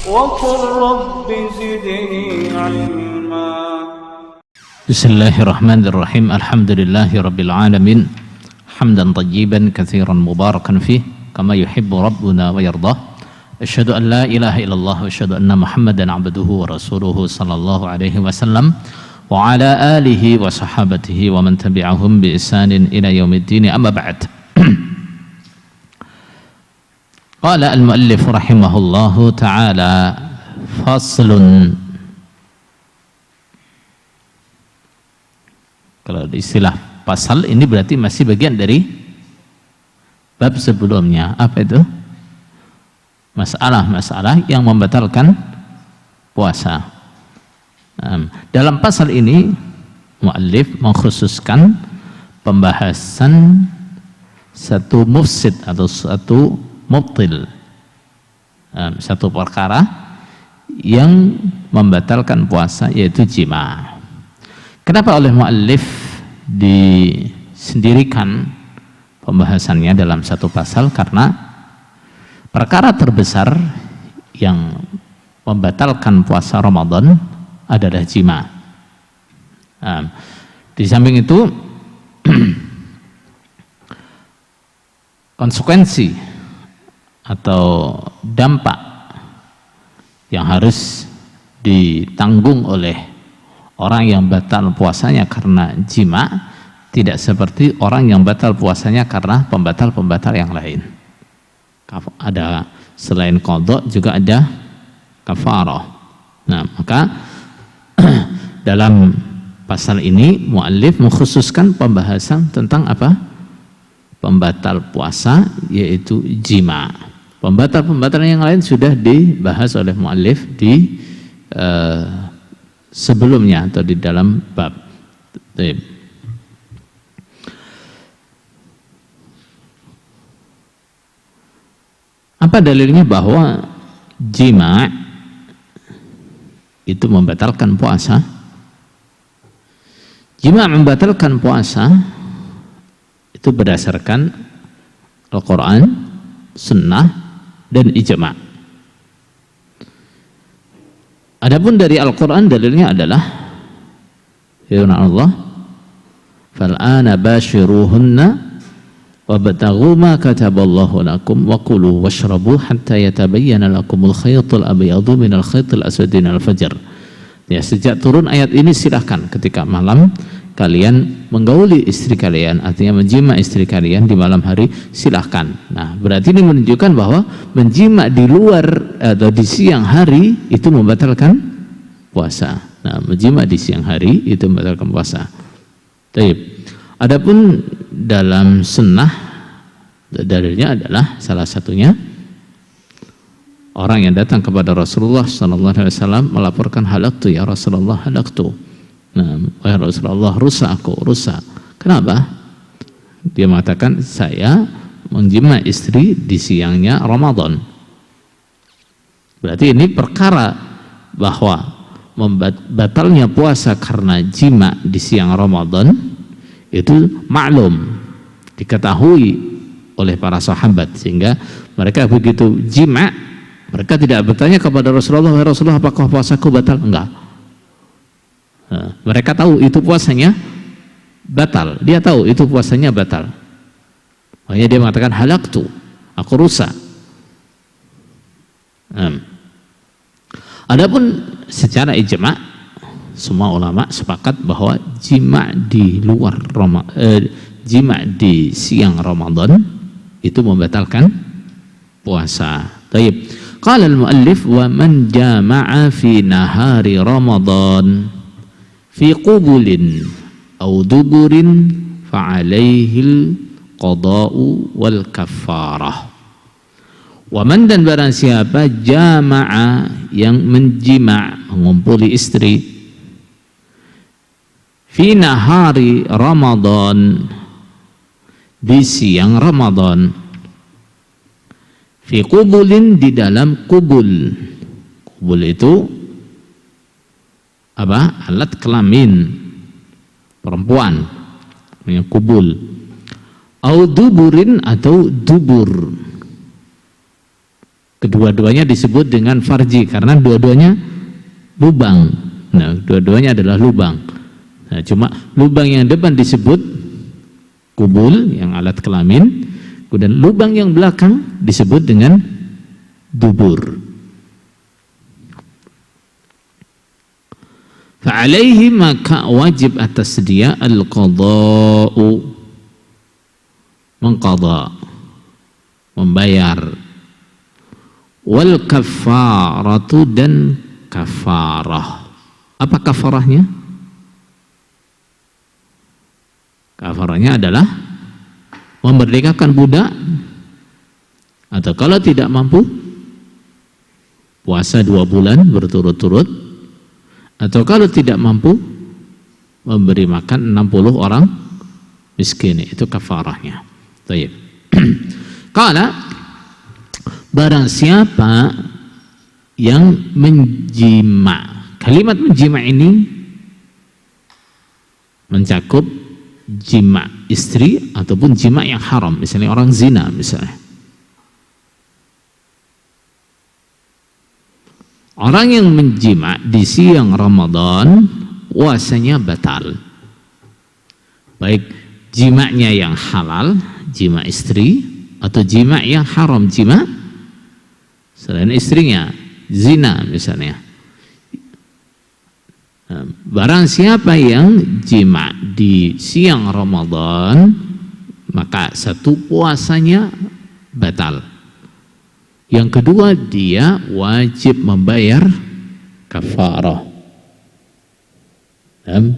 وقل رب زدني علما. بسم الله الرحمن الرحيم. الحمد لله رب العالمين حمدا طيبا كثيرا مباركا فيه كما يحب ربنا ويرضاه. أشهد أن لا إله إلا الله وأشهد أن محمدا عبده ورسوله صلى الله عليه وسلم وعلى آله وصحابته ومن تبعهم بإحسان إلى يوم الدين. أما بعد. قال المؤلف رحمه الله تعالى فصل. Kalau istilah pasal ini berarti masih bagian dari bab sebelumnya. Apa itu? Masalah-masalah yang membatalkan puasa. Dalam pasal ini muallif mengkhususkan pembahasan satu mufsid atau satu mubtil, satu perkara yang membatalkan puasa, yaitu jima'. Kenapa oleh muallif disendirikan pembahasannya dalam satu pasal? Karena perkara terbesar yang membatalkan puasa Ramadan adalah jima'. Di samping itu konsekuensi atau dampak yang harus ditanggung oleh orang yang batal puasanya karena jima' tidak seperti orang yang batal puasanya karena pembatal-pembatal yang lain. Ada selain qadha juga ada kafarah. Nah, maka dalam pasal ini muallif mengkhususkan pembahasan tentang apa? Pembatal puasa, yaitu jima'. Pembatal-pembatalan yang lain sudah dibahas oleh muallif di sebelumnya atau di dalam bab. Apa dalilnya bahwa jima' itu membatalkan puasa? Jima' membatalkan puasa itu berdasarkan Al-Quran, Sunnah, dan Ijma'. Adapun dari Al-Quran dalilnya adalah firman Allah, "Fal'ana bashiruhunna wabtaghu ma kataballahu lakum wa kulu washrabu hatta yatabayyana lakumul khaytul abyadu minal khaytil aswadi minal fajr." Ya, sejak turun ayat ini silahkan ketika malam kalian menggauli istri kalian, artinya menjima istri kalian di malam hari, silahkan. Nah, berarti ini menunjukkan bahwa menjima di luar atau di siang hari itu membatalkan puasa. Nah, menjima di siang hari itu membatalkan puasa. Baik. Adapun dalam sunnah dalilnya adalah salah satunya orang yang datang kepada Rasulullah SAW melaporkan, halaktu ya Rasulullah, halaktu. Nah, wahai Rasulullah, rusak aku, rusak. Kenapa? Dia mengatakan, saya menjima istri di siangnya Ramadan. Berarti ini perkara bahwa batalnya puasa karena jima di siang Ramadan itu maklum, diketahui oleh para sahabat, sehingga mereka begitu jima, mereka tidak bertanya kepada Rasulullah, wahai Rasulullah, apakah puasaku batal? Enggak. Mereka tahu itu puasanya batal, dia tahu itu puasanya batal, makanya dia mengatakan halaktu, aku rusak. Adapun secara ijma' semua ulama sepakat bahwa jima' di luar jima' di siang Ramadan itu membatalkan puasa. Baik. Qala al-muallif wa man jama'a fi nahari Ramadan fi qubulin aw duburin fa'alaihil qada'u wal kafarah. Wa man, dan barang siapa jama'a yang menjima', mengumpuli istri, fi nahari Ramadan, di siang Ramadan, fi qubulin, di dalam kubul. Kubul itu apa? Alat kelamin perempuan, namanya kubul. Au duburin, atau dubur, Kedua-duanya disebut dengan farji karena dua-duanya lubang. Nah, dua-duanya adalah lubang. Nah, cuma lubang yang depan disebut kubul, yang alat kelamin, kemudian lubang yang belakang disebut dengan dubur. Fa'alaihi, maka wajib atas dia al-qada'u, mengqada, membayar, wal kafaratu, dan kafarah. Apa kafarahnya? Kafarahnya adalah memerdekakan budak, atau kalau tidak mampu puasa 2 bulan berturut-turut, atau kalau tidak mampu memberi makan 60 orang miskin. Itu kafarahnya. Baik. Qala, barang siapa yang menjima. Kalimat menjima ini mencakup jima istri ataupun jima yang haram, misalnya orang zina misalnya. Orang yang menjima di siang Ramadan puasanya batal. Baik jimanya yang halal, jima istri, atau jima yang haram, jima selain istrinya, zina misalnya. Barang siapa yang jima di siang Ramadan, maka satu puasanya batal. Yang kedua, dia wajib membayar kafarah.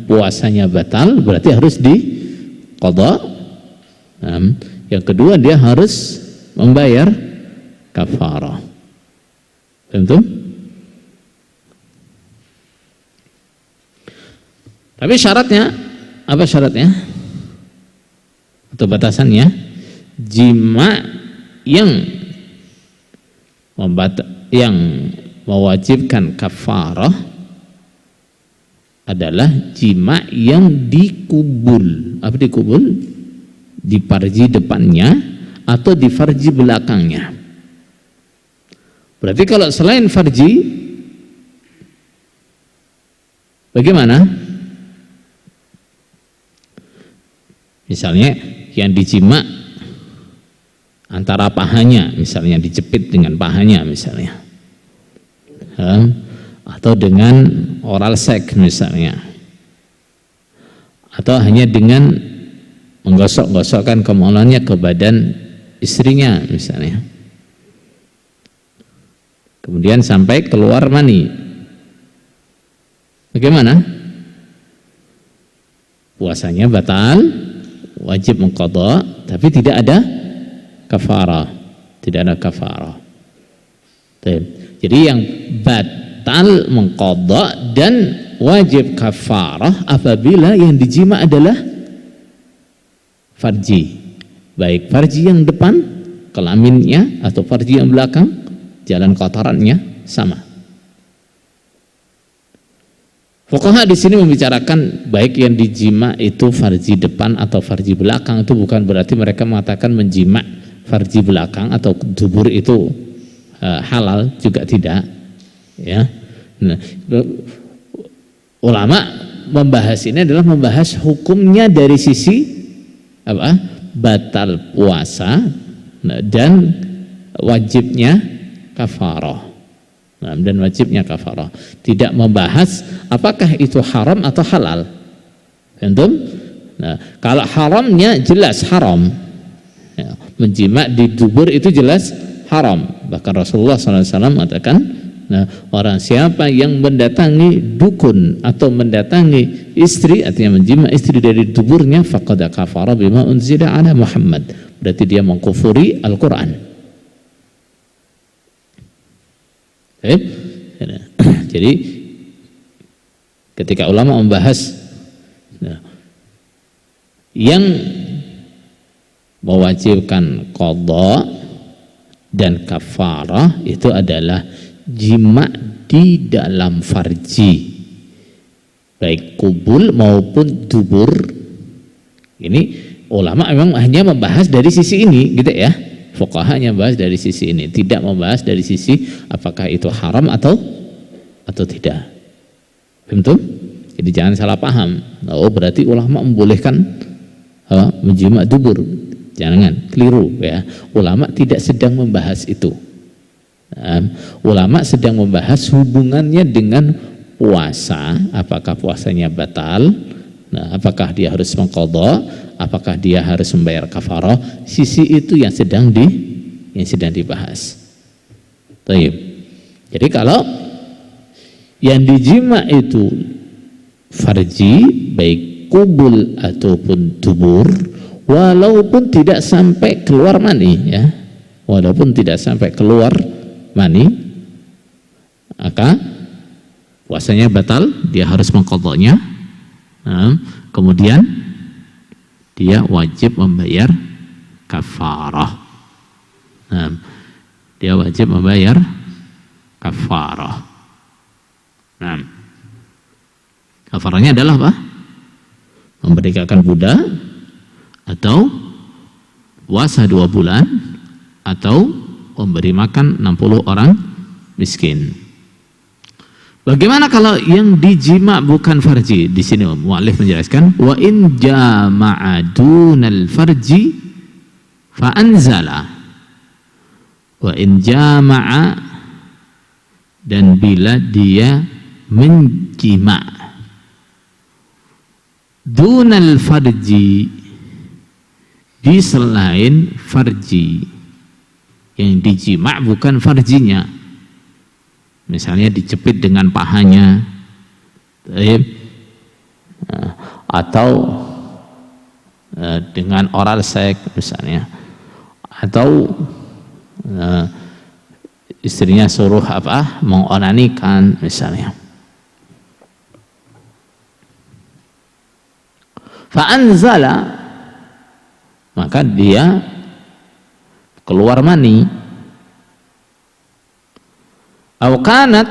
Puasanya batal berarti harus diqadha. Yang kedua, dia harus membayar kafarah. Tentu. Tapi syaratnya, apa syaratnya? Atau batasannya? Jima yang mewajibkan kafarah adalah jima yang dikubul. Apa dikubul? Di farji depannya atau di farji belakangnya. Berarti kalau selain farji, bagaimana? Misalnya yang dijima antara pahanya, misalnya dijepit dengan pahanya misalnya, atau dengan oral sex misalnya, atau hanya dengan menggosok-gosokkan kemaluannya ke badan istrinya misalnya, kemudian sampai keluar mani, bagaimana? Puasanya batal, wajib mengqadha, tapi tidak ada kafarah, tidak ada kafarah. Jadi yang batal mengqadha dan wajib kafarah apabila yang dijima adalah farji, baik farji yang depan kelaminnya atau farji yang belakang jalan kotorannya sama. Fuqaha di sini membicarakan baik yang dijima itu farji depan atau farji belakang, itu bukan berarti mereka mengatakan menjima farji belakang atau dubur itu halal, juga tidak. Ya, nah, ulama membahas ini adalah membahas hukumnya dari sisi apa? Batal puasa dan wajibnya kafarah. Dan wajibnya kafarah, tidak membahas apakah itu haram atau halal. Tentu, nah, kalau haramnya jelas haram, ya, menjima di dubur itu jelas haram. Bahkan Rasulullah SAW mengatakan, nah, orang siapa yang mendatangi dukun atau mendatangi istri, artinya menjima istri dari duburnya, faqad kafara bima unzila ala Muhammad, berarti dia mengkufuri Al-Quran. Jadi ketika ulama membahas yang mewajibkan qadha dan kafarah itu adalah jima di dalam farji, baik kubul maupun dubur. Ini ulama memang hanya membahas dari sisi ini, gitu ya. fuqahanya bahas dari sisi ini, tidak membahas dari sisi apakah itu haram atau tidak. Betul? Jadi jangan salah paham. Oh, berarti ulama membolehkan menjima dubur. Jangan keliru ya. Ulama tidak sedang membahas itu. Ulama sedang membahas hubungannya dengan puasa, apakah puasanya batal, apakah dia harus mengqadha, apakah dia harus membayar kafarah. Sisi itu yang sedang dibahas. Baik. Jadi kalau yang dijima itu farji, baik kubul ataupun dubur, walaupun tidak sampai keluar mani ya, walaupun tidak sampai keluar mani, maka puasanya batal, dia harus mengqadhanya. Kemudian dia wajib membayar kafarah. Dia wajib membayar kafarah. Kafarahnya adalah apa? Memerdekakan budak, atau puasa 2 bulan, atau memberi makan 60 orang miskin. Bagaimana kalau yang dijima bukan farji? Di sini muallif menjelaskan, wa in jama'a dunal farji fa anzala. Wa in jama'a, dan bila dia menjima dunal farji, di selain farji, yang dijima bukan farjinya, misalnya dicepit dengan pahanya, atau dengan oral seks misalnya, atau istrinya suruh mengonanikan misalnya. Fa'anzala, maka dia keluar mani. Aukanat,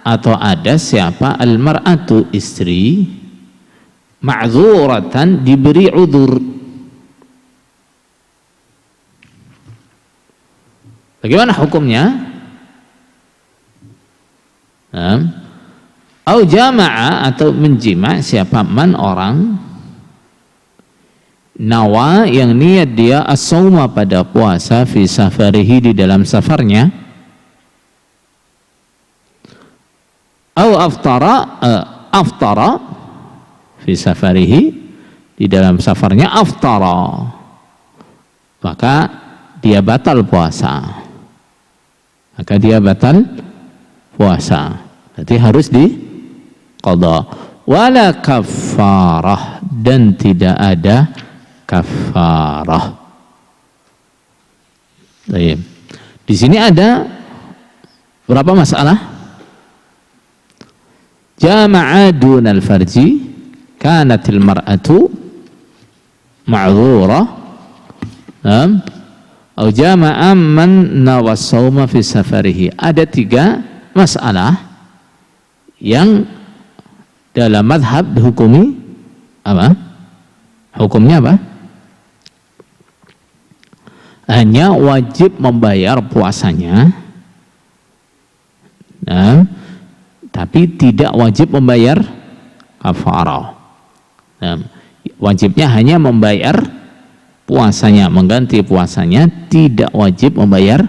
atau ada siapa almar'atu, istri, ma'dzuratan, diberi udzur. Bagaimana hukumnya? Au jama'a, atau menjima siapa man orang nawa, yang niat dia as-sauma, pada puasa, fi safarihi, di dalam safarnya, au aftara fi safarihi, di dalam safarnya aftara, maka dia batal puasa, berarti harus diqadha. Wala kafarah, dan tidak ada kafarah. Baik. Di sini ada berapa masalah? Jama'a dunal farji, kanatil mar'atu ma'dzura, atau jama'a man nawas sauma fi safarihi. Ada 3 masalah yang dalam mazhab dihukumi apa? Hukumnya apa? Hanya wajib membayar puasanya, tapi tidak wajib membayar kafarah. Wajibnya hanya membayar puasanya, mengganti puasanya, tidak wajib membayar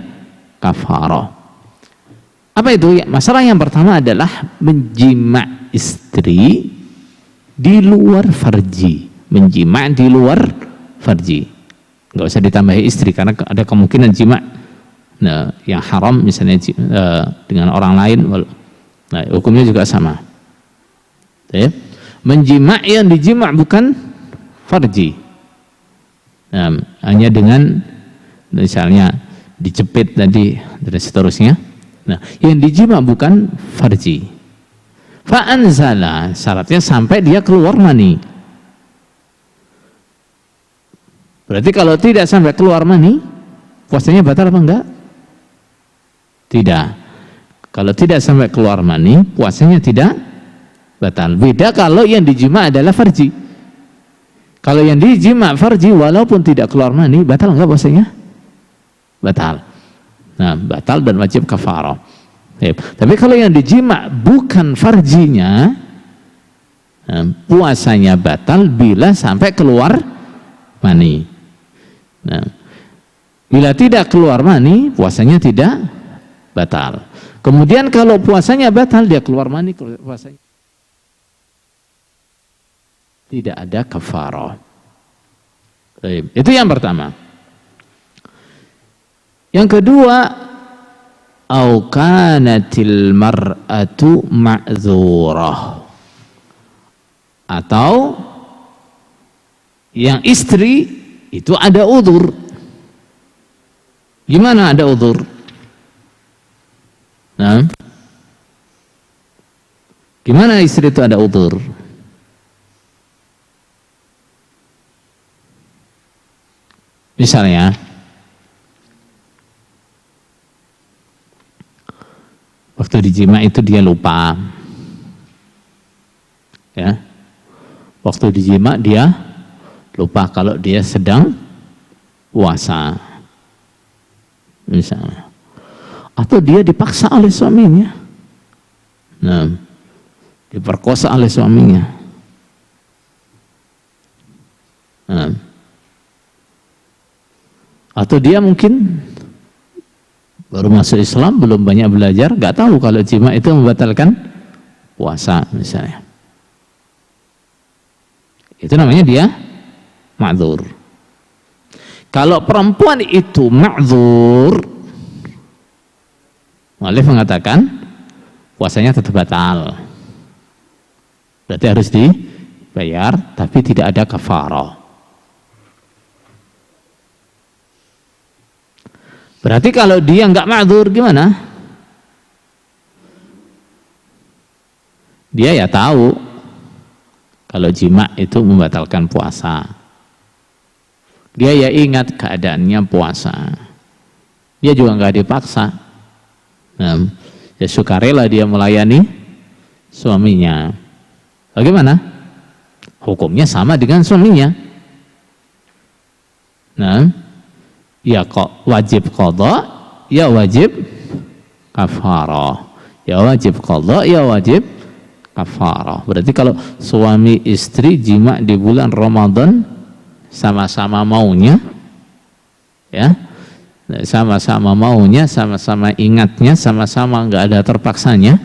kafarah. Apa itu? Masalah yang pertama adalah menjima istri di luar farji. Menjima di luar farji, nggak usah ditambahi istri, karena ada kemungkinan jima yang haram, misalnya dengan orang lain, hukumnya juga sama. Menjima yang dijima bukan farji, hanya dengan misalnya dicepit tadi dan seterusnya. Yang dijima bukan farji. Fa'anzala, syaratnya sampai dia keluar mani. Berarti kalau tidak sampai keluar mani, puasanya batal apa enggak? Tidak. Kalau tidak sampai keluar mani, puasanya tidak batal. Beda kalau yang dijima adalah farji. Kalau yang dijima farji, walaupun tidak keluar mani, batal enggak puasanya? batal. Nah, batal dan wajib kafarah. Tapi kalau yang dijima bukan farjinya, puasanya batal bila sampai keluar mani. Nah, bila tidak keluar mani, puasanya tidak batal. Kemudian kalau puasanya batal, dia keluar mani, puasanya tidak ada kafarah. Itu yang pertama. Yang kedua, au kanatil mar'atu ma'dzurah, atau yang istri itu ada udzur. Gimana ada udzur? Nah, gimana istri itu ada udzur? Misalnya, waktu dijima itu dia lupa, ya. Waktu dijima dia lupa kalau dia sedang puasa, misalnya. Atau dia dipaksa oleh suaminya, nah, diperkosa oleh suaminya. Nah. Atau dia mungkin baru masuk Islam, belum banyak belajar, nggak tahu kalau jima itu membatalkan puasa misalnya. Itu namanya dia ma'dzur. Kalau perempuan itu ma'dzur, mu'allif mengatakan puasanya tetap batal. Berarti harus dibayar, tapi tidak ada kafarah. Berarti kalau dia nggak ma'dzur gimana? Dia ya tahu kalau jima itu membatalkan puasa. Dia ya ingat keadaannya puasa. Dia juga nggak dipaksa. Nah, ya sukarela dia melayani suaminya. Bagaimana? Hukumnya sama dengan suaminya. Nah, ya kok wajib qadha, ya wajib kafarah. Ya wajib qadha, ya wajib kafarah. Berarti kalau suami istri jima di bulan Ramadan sama-sama maunya, ya, sama-sama maunya, sama-sama ingatnya, sama-sama nggak ada terpaksanya,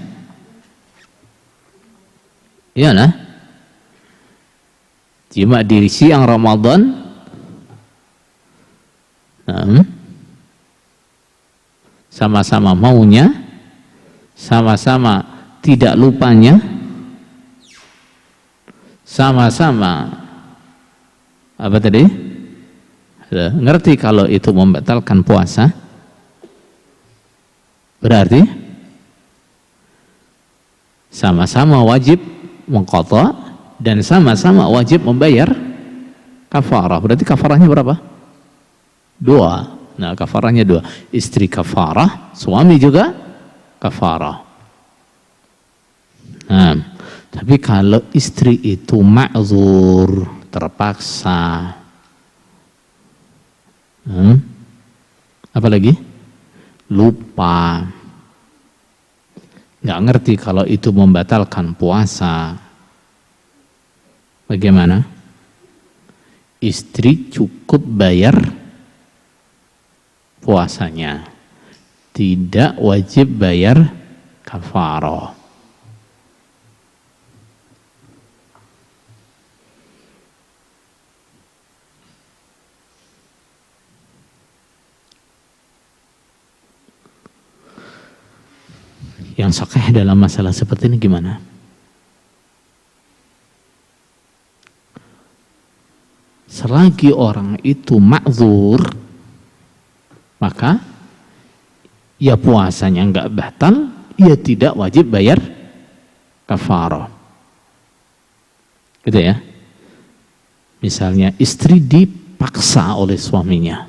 iya nah, jima di siang Ramadan, sama-sama maunya, sama-sama tidak lupanya, sama-sama apa tadi? Ngerti kalau itu membatalkan puasa, berarti sama-sama wajib mengqadha dan sama-sama wajib membayar kafarah. Berarti kafarahnya berapa? 2. Nah, kafarahnya 2. Istri kafarah, suami juga kafarah. Nah, tapi kalau istri itu ma'dzur, terpaksa, apa lagi? Lupa, nggak ngerti kalau itu membatalkan puasa, bagaimana? Istri cukup bayar puasanya, tidak wajib bayar kafarah. Yang sahih dalam masalah seperti ini gimana? Selagi orang itu ma'dzur, maka ya puasanya enggak batal, ya tidak wajib bayar kafarah. Gitu ya. Misalnya istri dipaksa oleh suaminya,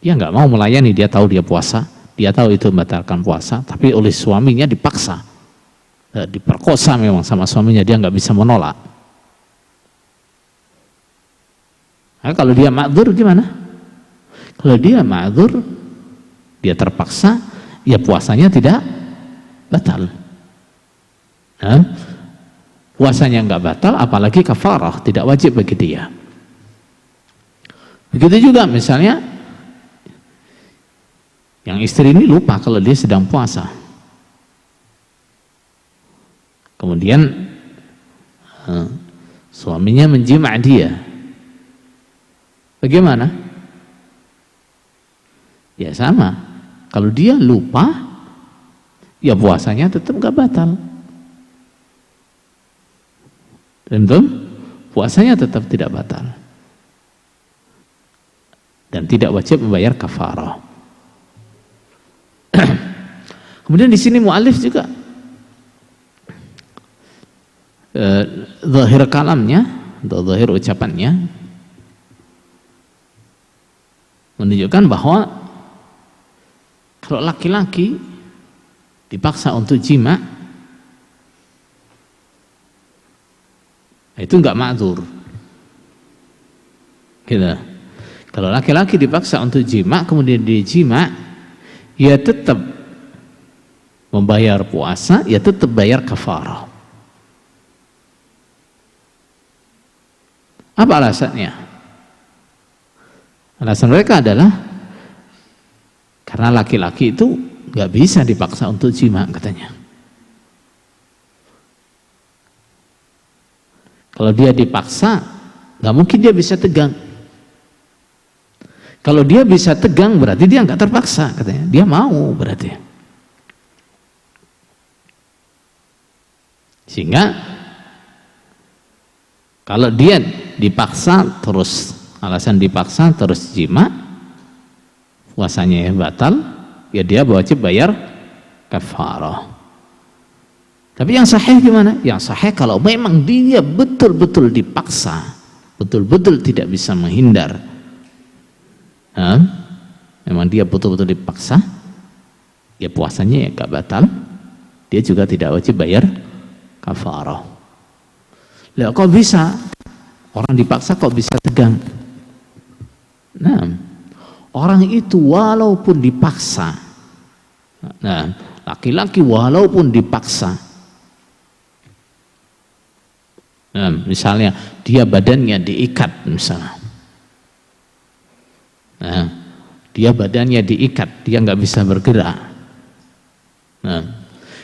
dia enggak mau melayani, dia tahu dia puasa, dia tahu itu membatalkan puasa, tapi oleh suaminya dipaksa, diperkosa memang sama suaminya, dia nggak bisa menolak. Nah, kalau dia ma'dzur gimana? Kalau dia ma'dzur, dia terpaksa, ya puasanya tidak batal. Puasanya nggak batal, apalagi kafarah, tidak wajib bagi dia. Begitu juga misalnya yang istri ini lupa kalau dia sedang puasa, kemudian suaminya menjima dia, bagaimana? Ya sama, kalau dia lupa, ya puasanya tetap nggak batal. Tentu puasanya tetap tidak batal dan tidak wajib membayar kafarah. Kemudian di sini mu'alif juga zahir kalamnya atau zahir ucapannya menunjukkan bahwa kalau laki-laki dipaksa untuk jima, itu enggak ma'dzur. Gitu. Kalau laki-laki dipaksa untuk jima, kemudian dia jima, ya tetap membayar puasa, ya tetap bayar kafarah. Apa alasannya? Alasan mereka adalah karena laki-laki itu nggak bisa dipaksa untuk jima, katanya. Kalau dia dipaksa, nggak mungkin dia bisa tegang. Kalau dia bisa tegang, berarti dia nggak terpaksa, katanya. Dia mau, berarti. Sehingga kalau dia dipaksa terus, alasan dipaksa terus jima, puasanya ya batal, ya dia wajib bayar kafarah. Tapi yang sahih gimana? Yang sahih kalau memang dia betul-betul dipaksa, betul-betul tidak bisa menghindar, memang dia betul-betul dipaksa, ya puasanya ya gak batal, dia juga tidak wajib bayar kafarah. Lah kok bisa orang dipaksa kok bisa tegang? Nah, orang itu walaupun dipaksa, laki-laki walaupun dipaksa, misalnya dia badannya diikat, misalnya, dia badannya diikat, dia nggak bisa bergerak.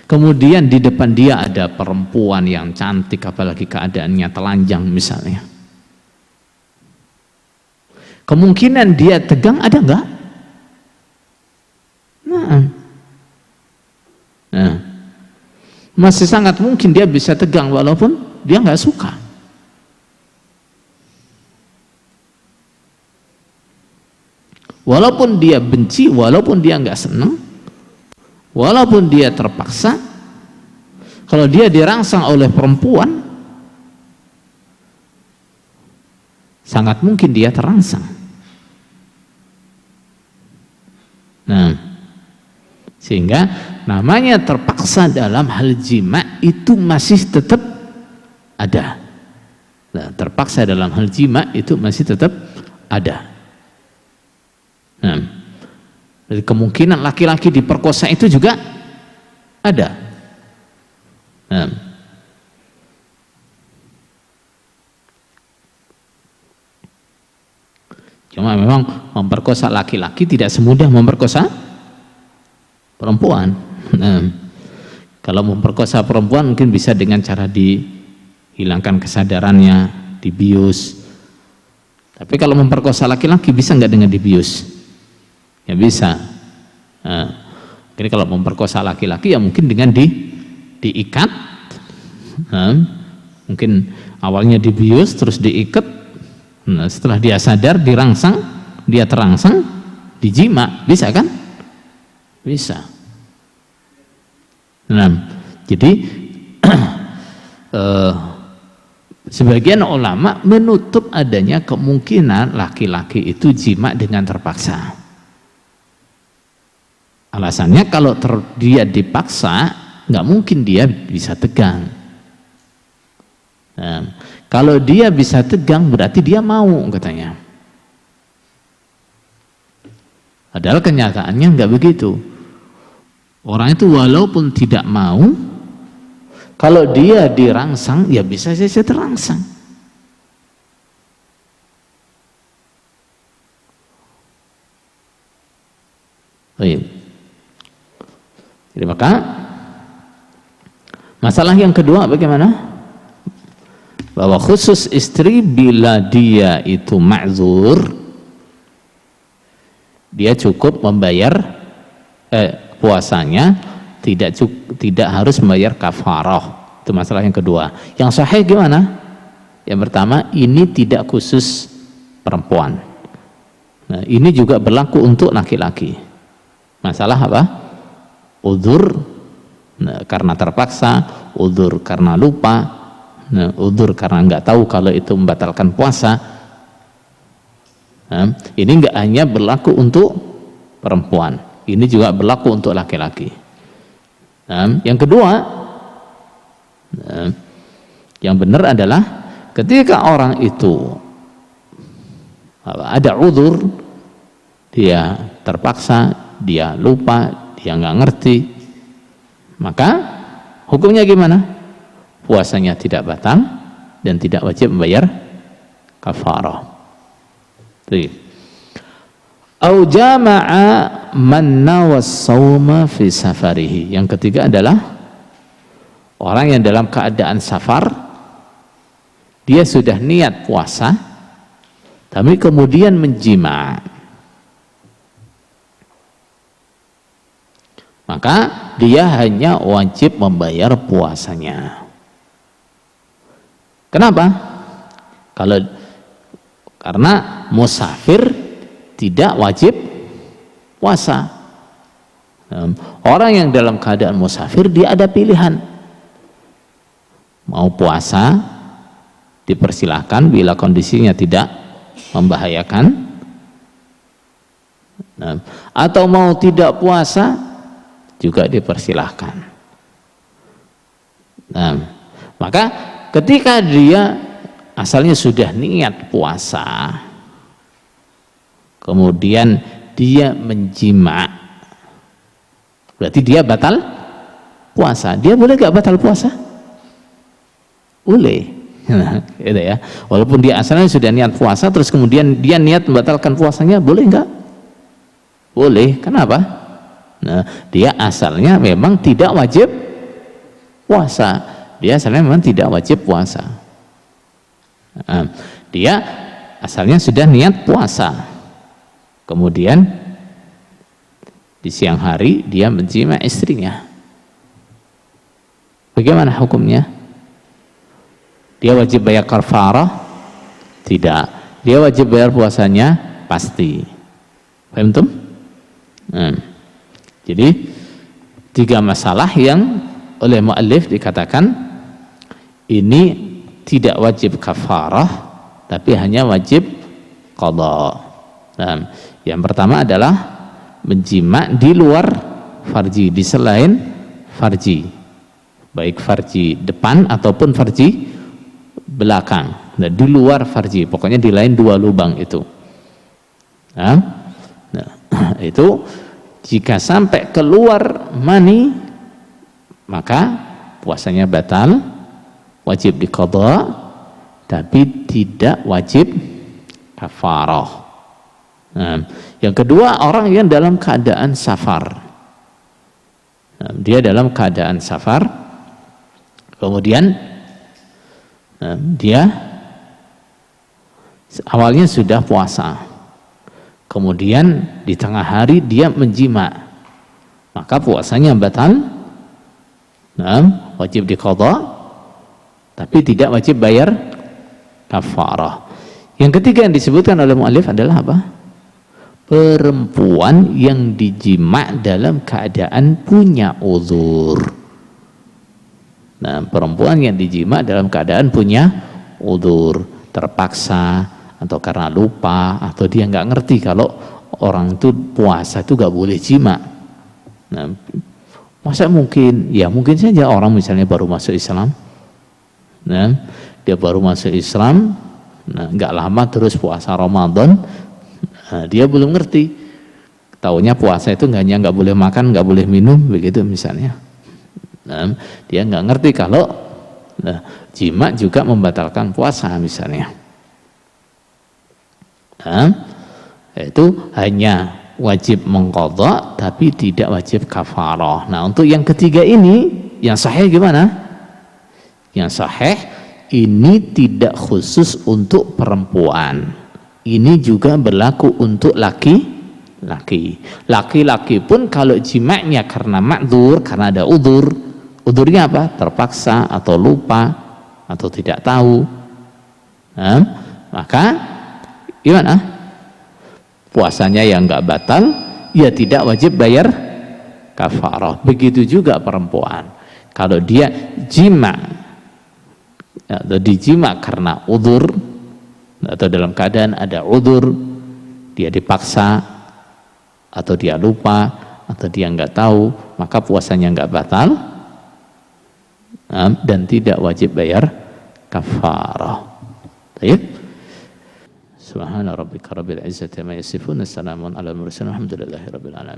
Kemudian di depan dia ada perempuan yang cantik, apalagi keadaannya telanjang misalnya. Kemungkinan dia tegang ada nggak? Masih sangat mungkin dia bisa tegang walaupun dia nggak suka. Walaupun dia benci, walaupun dia nggak senang, walaupun dia terpaksa, kalau dia dirangsang oleh perempuan, sangat mungkin dia terangsang. Sehingga namanya terpaksa dalam hal jima itu masih tetap ada. Terpaksa dalam hal jima itu masih tetap ada. Jadi kemungkinan laki-laki diperkosa itu juga ada. Cuma memang memperkosa laki-laki tidak semudah memperkosa perempuan. Kalau memperkosa perempuan mungkin bisa dengan cara dihilangkan kesadarannya, dibius. Tapi kalau memperkosa laki-laki bisa nggak dengan dibius? Ya bisa. Jadi kalau memperkosa laki-laki ya mungkin dengan diikat, mungkin awalnya dibius terus diikat, setelah dia sadar dirangsang, dia terangsang, dijima, bisa kan? Bisa. Jadi sebagian ulama menutup adanya kemungkinan laki-laki itu jima dengan terpaksa. Alasannya kalau dia dipaksa, nggak mungkin dia bisa tegang. Kalau dia bisa tegang berarti dia mau, katanya. Padahal kenyataannya nggak begitu. Orang itu walaupun tidak mau, kalau dia dirangsang, ya bisa saja terangsang. Baik. Jadi maka masalah yang kedua bagaimana? Bahwa khusus istri bila dia itu ma'zur, dia cukup membayar puasanya, tidak harus membayar kafarah. Itu masalah yang kedua. Yang sahih gimana? Yang pertama, ini tidak khusus perempuan. Nah, ini juga berlaku untuk laki-laki. Masalah apa? Udzur karena terpaksa, udzur karena lupa, udzur karena nggak tahu kalau itu membatalkan puasa. Nah, ini nggak hanya berlaku untuk perempuan, ini juga berlaku untuk laki-laki. Nah, yang kedua, yang benar adalah ketika orang itu ada udzur, dia terpaksa, dia lupa, dia nggak ngerti, maka hukumnya gimana? Puasanya tidak batal dan tidak wajib membayar kafarah. Au jama'a man nawas sauma fi safarihi. Yang ketiga adalah orang yang dalam keadaan safar, dia sudah niat puasa tapi kemudian menjima, maka dia hanya wajib membayar puasanya. Kenapa? Karena musafir tidak wajib puasa. Orang yang dalam keadaan musafir, dia ada pilihan. Mau puasa dipersilahkan bila kondisinya tidak membahayakan, atau mau tidak puasa juga dipersilahkan. Maka ketika dia asalnya sudah niat puasa, kemudian dia menjima, berarti dia batal puasa. Dia boleh gak batal puasa? Boleh. Gitu ya. Walaupun dia asalnya sudah niat puasa, terus kemudian dia niat membatalkan puasanya, boleh nggak? Boleh. Kenapa? Nah, dia asalnya memang tidak wajib puasa. Dia asalnya memang tidak wajib puasa. Dia asalnya sudah niat puasa, kemudian di siang hari dia menjima istrinya. Bagaimana hukumnya? Dia wajib bayar kafarah? Tidak. Dia wajib bayar puasanya? Pasti. Paham tuh? Jadi 3 masalah yang oleh muallif dikatakan ini tidak wajib kafarah, tapi hanya wajib qadha. Nah, yang pertama adalah menjima di luar farji, di selain farji, baik farji depan ataupun farji belakang. Nah, di luar farji, pokoknya di lain 2 lubang itu. Nah, itu jika sampai keluar mani, maka puasanya batal, wajib diqadha, tapi tidak wajib kafarah. Nah, yang kedua, orang yang dalam keadaan safar. Nah, dia dalam keadaan safar, kemudian dia awalnya sudah puasa, kemudian di tengah hari dia menjima, maka puasanya batal. Nah, wajib diqadha, tapi tidak wajib bayar kafarah. Yang ketiga yang disebutkan oleh muallif adalah apa? Perempuan yang dijima dalam keadaan punya uzur. Nah, perempuan yang dijima dalam keadaan punya uzur, terpaksa atau karena lupa, atau dia nggak ngerti kalau orang itu puasa itu nggak boleh jima. Nah, masa mungkin? Ya mungkin saja orang misalnya baru masuk Islam. Nah, dia baru masuk Islam, nggak lama terus puasa Ramadan, dia belum ngerti Taunya puasa itu hanya nggak boleh makan, nggak boleh minum, begitu misalnya. Nah, dia nggak ngerti kalau jima juga membatalkan puasa misalnya. Nah, itu hanya wajib mengqadha tapi tidak wajib kafarah. Nah, untuk yang ketiga ini, yang sahih gimana? Yang sahih ini tidak khusus untuk perempuan. Ini juga berlaku untuk laki-laki. Laki-laki pun kalau jima'nya karena ma'dzur, karena ada udzur, udzurnya apa? Terpaksa atau lupa atau tidak tahu. Nah, maka gimana? Puasanya yang enggak batal, ya tidak wajib bayar kafarah. Begitu juga perempuan. Kalau dia jima atau dijima karena udzur atau dalam keadaan ada udzur, dia dipaksa atau dia lupa atau dia enggak tahu, maka puasanya enggak batal dan tidak wajib bayar kafarah. Baik. Subhana rabbika rabbil izzati amma yasifun, assalamun ala mursalin, alhamdulillahi rabbil alamin.